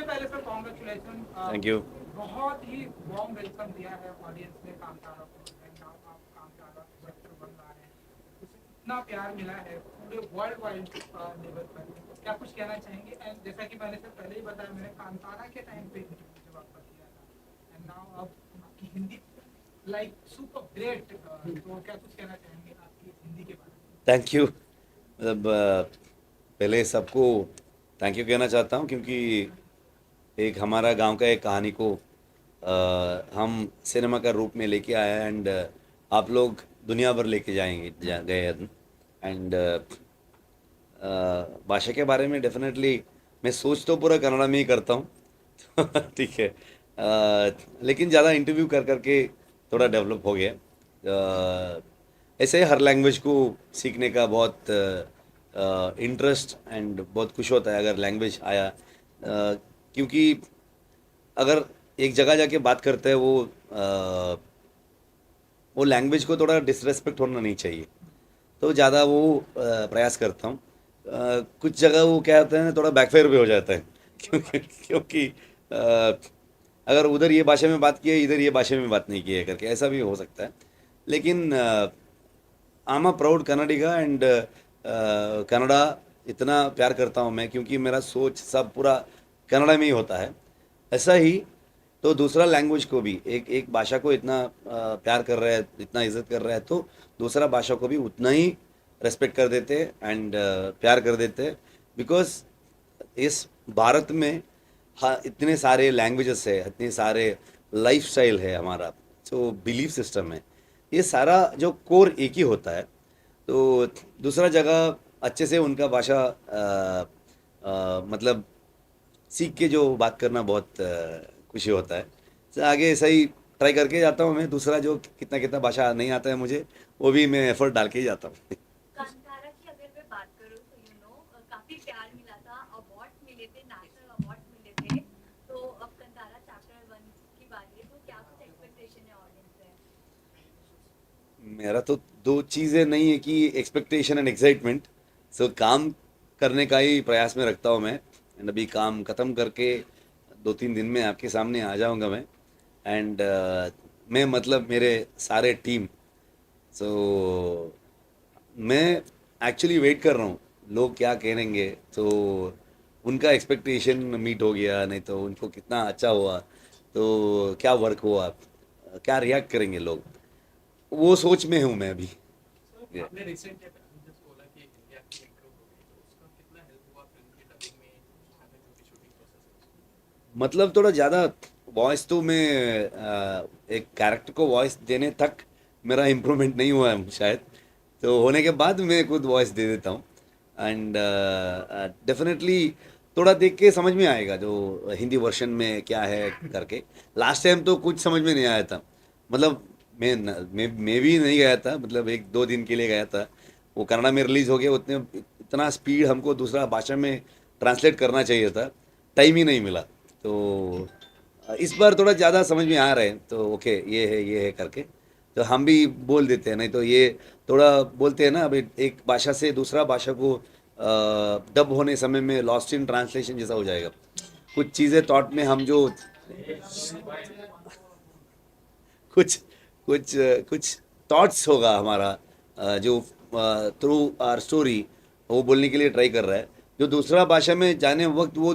पहले sir congratulation. Thank you. बहुत ही warm welcome दिया है ऑडियंस ने कांतारा को, एंड नाउ आप कांतारा चैप्टर 1 ला रहे हैं, उसे इतना प्यार मिला है पूरे वर्ल्ड वाइड लेवल पर। क्या कुछ कहना चाहेंगे? एंड जैसा कि मैंने सर पहले ही बताया, मैंने कांतारा के टाइम पे इंटरव्यू जब आपका किया था, एंड नाउ अब आपकी हिंदी लाइक सुपर ग्रेट। तो क्या कुछ कहना चाहेंगे आपकी हिंदी के बारे में? Thank you. मतलब पहले सबको थैंक यू कहना चाहता हूँ, क्योंकि एक हमारा गांव का एक कहानी को हम सिनेमा का रूप में लेके आए हैं, एंड आप लोग दुनिया भर लेके गए। एंड भाषा के बारे में डेफिनेटली मैं सोच तो पूरा कन्नड़ा में ही करता हूँ। ठीक है। लेकिन ज़्यादा इंटरव्यू कर करके थोड़ा डेवलप हो गया। ऐसे ही हर लैंग्वेज को सीखने का बहुत इंटरेस्ट एंड बहुत खुश होता है अगर लैंग्वेज आया। क्योंकि अगर एक जगह जाके बात करते हैं, वो लैंग्वेज को थोड़ा डिसरेस्पेक्ट होना नहीं चाहिए, तो ज़्यादा वो प्रयास करता हूँ। कुछ जगह वो क्या होता है ना, थोड़ा बैकफायर भी हो जाता है। क्योंकि अगर उधर ये भाषा में बात की है, इधर ये भाषा में बात नहीं की है करके ऐसा भी हो सकता है। लेकिन I am a proud Kannadiga, and Kannada इतना प्यार करता हूँ मैं, क्योंकि मेरा सोच सब पूरा कन्नड़ा में ही होता है। ऐसा ही तो दूसरा लैंग्वेज को भी, एक एक भाषा को इतना प्यार कर रहा है, इतना इज्जत कर रहा है, तो दूसरा भाषा को भी उतना ही रेस्पेक्ट कर देते हैं एंड प्यार कर देते हैं। बिकॉज इस भारत में, हाँ, इतने सारे लैंग्वेजेस है, इतने सारे लाइफ स्टाइल है, हमारा जो बिलीफ सिस्टम है, ये सारा जो कोर एक ही होता है। तो दूसरा जगह अच्छे से उनका भाषा मतलब सीख के जो बात करना बहुत खुशी होता है। तो आगे ऐसा ही ट्राई करके जाता हूँ मैं। दूसरा जो कितना कितना भाषा नहीं आता है मुझे, वो भी मैं एफर्ट डाल के ही जाता हूँ। कांतारा की अगर मैं बात करूँ तो काफी प्यार मिला था, अवार्ड मिले थे, नेशनल अवार्ड मिले थे। तो अब कांतारा चैप्टर 1 की बारी है, तो क्या कुछ एक्सपेक्टेशन है ऑडियंस से? मेरा तो दो चीज़ें नहीं है कि एक्सपेक्टेशन एंड एक्साइटमेंट। सो काम करने का ही प्रयास में रखता हूँ मैं, एंड अभी काम ख़त्म करके 2-3 दिन में आपके सामने आ जाऊँगा मैं। एंड मैं मतलब मेरे सारे टीम, सो मैं एक्चुअली वेट कर रहा हूँ लोग क्या कहेंगे। तो उनका एक्सपेक्टेशन मीट हो गया, नहीं तो उनको कितना अच्छा हुआ, तो क्या वर्क हुआ, क्या रिएक्ट करेंगे लोग, वो सोच में हूँ मैं अभी। सर आपने रिसेंट जस्ट बोला कि इंडिया की इंट्रो हो गई, तो उसका कितना हेल्प हुआ फिल्म की डबिंग में, जो भी शूटिंग प्रोसेस है उसमें? मतलब थोड़ा ज़्यादा वॉइस तो मैं एक कैरेक्टर को वॉइस देने तक मेरा इम्प्रूवमेंट नहीं हुआ है शायद। तो होने के बाद मैं खुद वॉइस दे देता हूँ। एंड डेफिनेटनेटली थोड़ा देख के समझ में आएगा जो हिंदी वर्जन में क्या है करके। लास्ट टाइम तो कुछ समझ में नहीं आया था। मतलब मैं भी नहीं गया था, मतलब 1-2 दिन के लिए गया था। वो कन्नड़ा में रिलीज़ हो गया, उतने इतना स्पीड हमको दूसरा भाषा में ट्रांसलेट करना चाहिए था, टाइम ही नहीं मिला। तो इस बार थोड़ा ज़्यादा समझ में आ रहे हैं, तो ओके ये है करके तो हम भी बोल देते हैं। नहीं तो ये थोड़ा बोलते हैं ना, अभी एक भाषा से दूसरा भाषा को डब होने समय में लॉस्ट इन ट्रांसलेशन जैसा हो जाएगा। कुछ चीज़ें थॉट में हम जो कुछ कुछ कुछ थॉट्स होगा हमारा, जो थ्रू आर स्टोरी वो बोलने के लिए ट्राई कर रहा है, जो दूसरा भाषा में जाने वक्त वो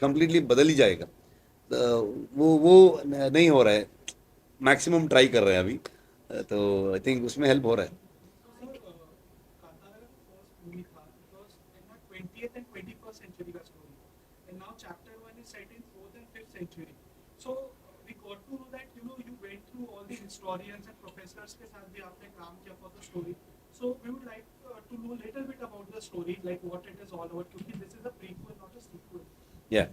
कम्प्लीटली बदल ही जाएगा। वो नहीं हो रहा है। मैक्सिमम ट्राई कर रहे हैं अभी। तो आई थिंक उसमें हेल्प हो रहा है। सर कांतारा का फर्स्ट मूवी था, it was in the 20th and 21st century का story, and now chapter 1 is set in 4th and 5th century. So we got to know that you went through all the historians and professors के साथ भी आपने काम किया for the story. So we would like to know little bit about the story, like what it is all about, क्योंकि this is a prequel not a sequel. या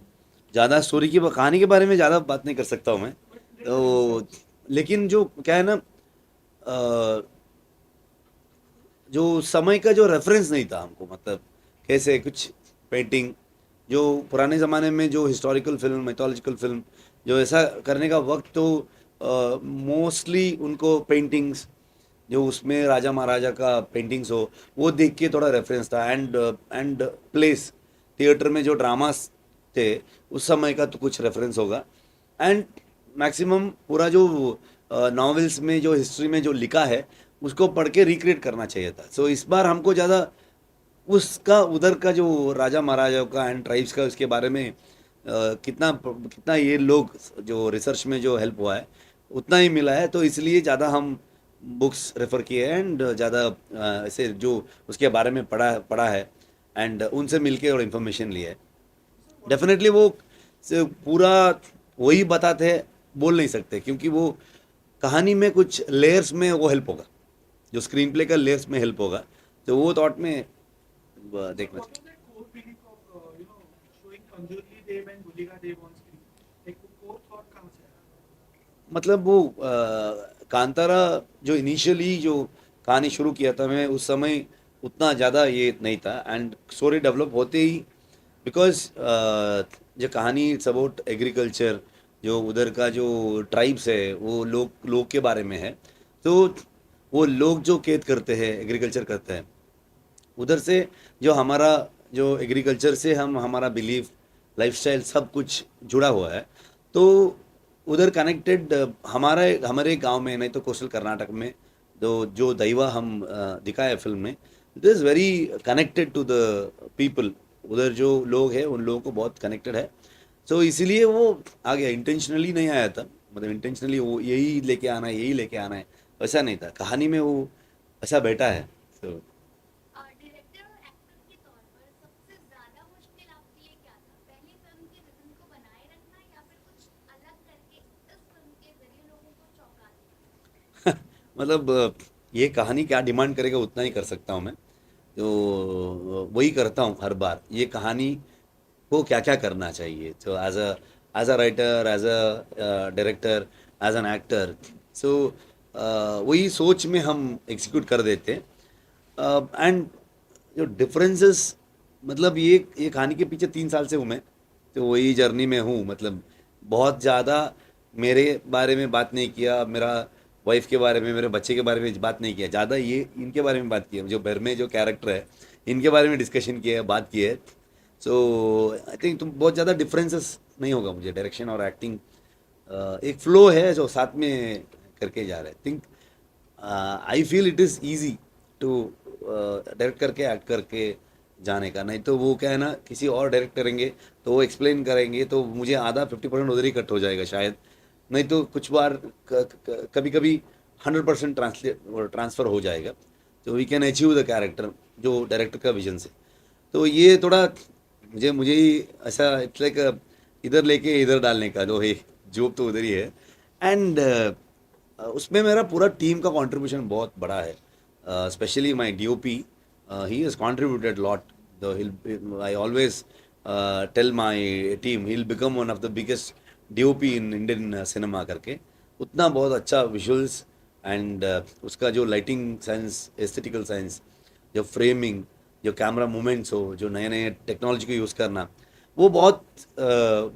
ज़्यादा story की कहानी के बारे में ज़्यादा बात नहीं कर सकता हूँ मैं। बट लिटिल इन तो सेंस। लेकिन जो क्या है ना, अ, जो समय का जो रेफरेंस नहीं था हमको, मतलब कैसे कुछ पेंटिंग, जो पुराने ज़माने में जो हिस्टोरिकल फिल्म, मिथोलॉजिकल फिल्म, जो ऐसा करने का वक्त, तो मोस्टली उनको पेंटिंग्स, जो उसमें राजा महाराजा का पेंटिंग्स हो, वो देख के थोड़ा रेफरेंस था। एंड प्लेस, थिएटर में जो ड्रामास थे उस समय का तो कुछ रेफरेंस होगा। एंड मैक्सिमम पूरा जो नॉवेल्स में जो हिस्ट्री में जो लिखा है उसको पढ़ के रिक्रिएट करना चाहिए था। सो इस बार हमको ज़्यादा उसका उधर का जो राजा महाराजाओं का एंड ट्राइब्स का उसके बारे में कितना कितना ये लोग जो रिसर्च में जो हेल्प हुआ है उतना ही मिला है, तो इसलिए ज़्यादा हम बुक्स रेफ़र किए हैं एंड ज़्यादा ऐसे जो उसके बारे में पढ़ा पढ़ा है एंड उनसे मिलके और इन्फॉर्मेशन लिया है। डेफिनेटली वो से पूरा वही बताते हैं बोल नहीं सकते, क्योंकि वो कहानी में कुछ लेयर्स में वो हेल्प होगा, जो स्क्रीन प्ले का लेयर्स में हेल्प होगा, तो वो थॉट में देखना What was that core feeling of showing Anjali Dev and Gulika Dev on screen? Like वो core thought कहाँ से आया? मतलब वो कांतारा जो इनिशियली जो कहानी शुरू किया था मैं उस समय उतना ज़्यादा ये नहीं था एंड स्टोरी डेवलप होते ही बिकॉज जो कहानी इट्स अबाउट एग्रीकल्चर, जो उधर का जो ट्राइब्स है वो लोग के बारे में है, तो वो लोग जो खेत करते हैं एग्रीकल्चर करते हैं उधर से जो हमारा जो एग्रीकल्चर से हम हमारा बिलीफ लाइफस्टाइल सब कुछ जुड़ा हुआ है। तो उधर कनेक्टेड हमारे हमारे गांव में नहीं तो कोस्टल कर्नाटक में जो दैवा हम दिखाए फिल्म में, it is very connected to the people. उधर जो लोग हैं उन लोगों को बहुत कनेक्टेड है। सो इसीलिए वो आ गया, इंटेंशनली नहीं आया था, मतलब इंटेंशनली वो यही लेके आना है यही लेके आना है वैसा नहीं था, कहानी में वो ऐसा बैठा है। सो डायरेक्टर और एक्टर के तौर पर सबसे ज्यादा मुश्किल आपके लिए क्या था? पहली फिल्म के रिदम को बनाए रखना या फिर कुछ अलग करके इस फिल्म के जरिए लोगों को चौंका देना? मतलब ये कहानी क्या डिमांड करेगा उतना ही कर सकता हूँ मैं, तो वही करता हूँ हर बार। ये कहानी को क्या क्या करना चाहिए, तो as a writer, as a director, as an actor, so वही सोच में हम एग्जीक्यूट कर देते हैं। एंड जो डिफरेंसेस, मतलब ये कहानी के पीछे 3 साल से हूँ मैं, तो वही जर्नी में हूँ। मतलब बहुत ज़्यादा मेरे बारे में बात नहीं किया, मेरा वाइफ के बारे में, मेरे बच्चे के बारे में बात नहीं किया, ज़्यादा ये इनके बारे में बात की है, जो घर में जो कैरेक्टर है इनके बारे में डिस्कशन किया है, बात की है। सो आई थिंक तुम बहुत ज़्यादा डिफरेंसेस नहीं होगा मुझे, डायरेक्शन और एक्टिंग एक फ्लो है जो साथ में करके जा रहे हैं। Think I feel it is easy to direct करके एक्ट करके जाने का, नहीं तो वो क्या है ना, किसी और डायरेक्ट करेंगे तो वो एक्सप्लेन करेंगे तो मुझे आधा 50% उधर ही कट हो जाएगा शायद, नहीं तो कुछ बार कभी कभी 100% ट्रांसफ़र हो जाएगा, तो we can achieve the character जो डायरेक्टर का विजन से। तो ये थोड़ा मुझे ही ऐसा इट्स लाइक इधर लेके इधर डालने का जो है, जॉब तो उधर ही है। एंड उसमें मेरा पूरा टीम का कंट्रीब्यूशन बहुत बड़ा है, specially my DOP, he has contributed lot. I always tell my team he will become one of the biggest DOP in Indian cinema करके। उतना बहुत अच्छा विजुअल्स एंड उसका जो लाइटिंग सेंस, एस्थेटिकल सेंस, जो फ्रेमिंग, जो कैमरा मूवमेंट्स हो, जो नए नए टेक्नोलॉजी को यूज़ करना, वो बहुत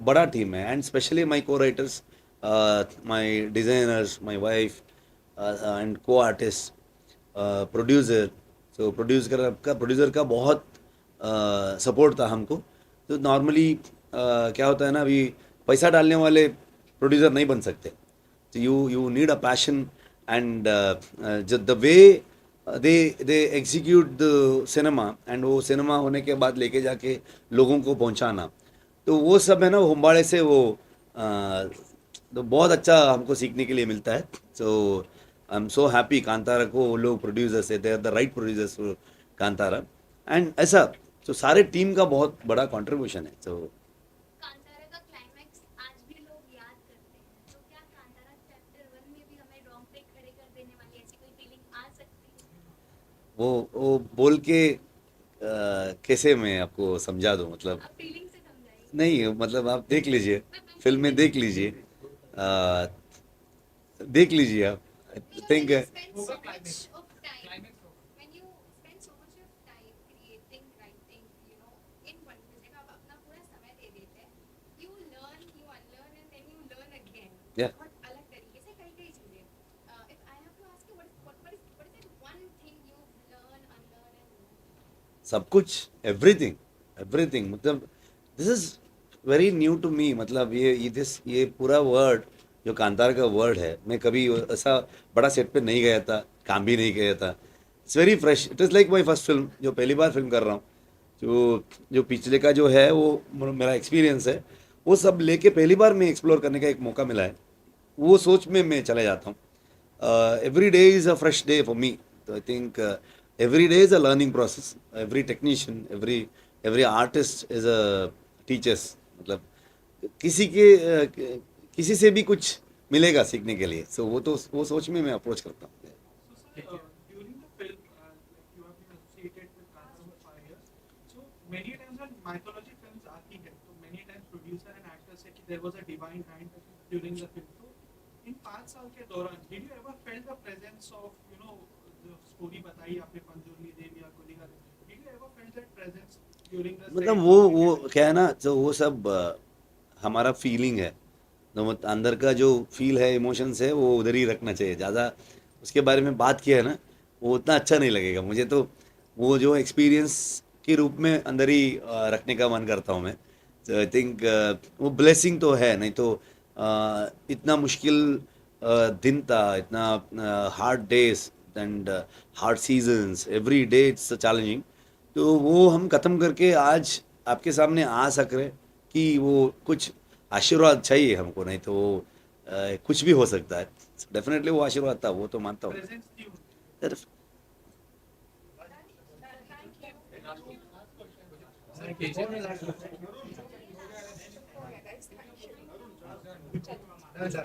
बड़ा टीम है। एंड स्पेशली माई को writers, my designers, my wife and को आर्टिस्ट, प्रोड्यूसर। सो प्रोड्यूसर का बहुत सपोर्ट था हमको। तो नॉर्मली क्या होता है ना, अभी पैसा डालने वाले प्रोड्यूसर नहीं बन सकते, तो you need a passion and the way they execute the cinema, and वो सिनेमा होने के बाद लेके जाके लोगों को पहुंचाना, तो वो सब है ना, वो हुम्बाड़े से वो तो बहुत अच्छा हमको सीखने के लिए मिलता है। So I am so happy Kantara को वो लोग प्रोड्यूसर्स है, they are the right producers for Kantara. And ऐसा तो सारे टीम का बहुत बड़ा कंट्रीब्यूशन है। सो कांतारा का क्लाइमैक्स आज भी लोग याद करते हैं, तो क्या कांतारा चैप्टर 1 में भी हमें रोंगटे खड़े कर देने वाली ऐसी कोई फीलिंग आ सकती है? वो बोल के कैसे मैं आपको समझा दूँ, मतलब आप फीलिंग से समझाइए। नहीं, मतलब आप देख लीजिए, फिल्म में देख लीजिए, अ, देख लीजिए आप। आई You know, think when you spend होगा so much climax, of time, climax होगा। when you spend so much of time creating, writing, in one project, आप अपना पूरा समय दे देते हैं, you learn, you unlearn, and then you learn again. या बहुत अलग तरीके से कई चीजें. If I have to ask you, what is that one thing you learn, unlearn, and learn? सब कुछ, एवरीथिंग एवरीथिंग, मतलब this is very new to me, मतलब ये पूरा वर्ड जो कांतारा का वर्ड है, मैं कभी ऐसा बड़ा सेट पे नहीं गया था, काम भी नहीं किया था। It's very fresh, it is like my first film, जो पहली बार फिल्म कर रहा हूँ। जो जो पिछले का जो है वो मेरा एक्सपीरियंस है, वो सब लेके पहली बार मैं एक्सप्लोर करने का एक मौका मिला है, वो सोच में मैं चले जाता हूँ। Every day is a fresh day for me. So I think every day is a learning process. Every technician, every artist is a teachers. मतलब किसी के किसी से भी कुछ मिलेगा सीखने के लिए। सो वो सोच में मैं अप्रोच करता हूँ। So, sir, during the film, like you have been associated with Kantara for 5 years. So many times when mythology films आती है, तो many times producer and actors say कि there was a divine hand during the film. So इन 5 साल के दौरान, did you ever felt the presence of, you know, the story बताई आपने पंजोली देव या गुलिका देव, did you ever felt that presence during the मतलब set? वो क्या है ना, तो वो सब हमारा फीलिंग है, तो अंदर का जो फील है, इमोशंस है, वो उधर ही रखना चाहिए। ज़्यादा उसके बारे में बात किया है ना, वो उतना अच्छा नहीं लगेगा मुझे। तो वो जो एक्सपीरियंस के रूप में अंदर ही रखने का मन करता हूँ मैं। तो आई थिंक वो ब्लेसिंग तो है, नहीं तो इतना मुश्किल दिन था, इतना hard days and hard seasons, every day it's challenging. तो वो हम ख़त्म करके आज आपके सामने आ सक रहे कि वो कुछ आशीर्वाद चाहिए हमको, नहीं तो कुछ भी हो सकता है। डेफिनेटली वो आशीर्वाद था, वो तो मानता हूँ। Presence थी उनकी। Done, sir.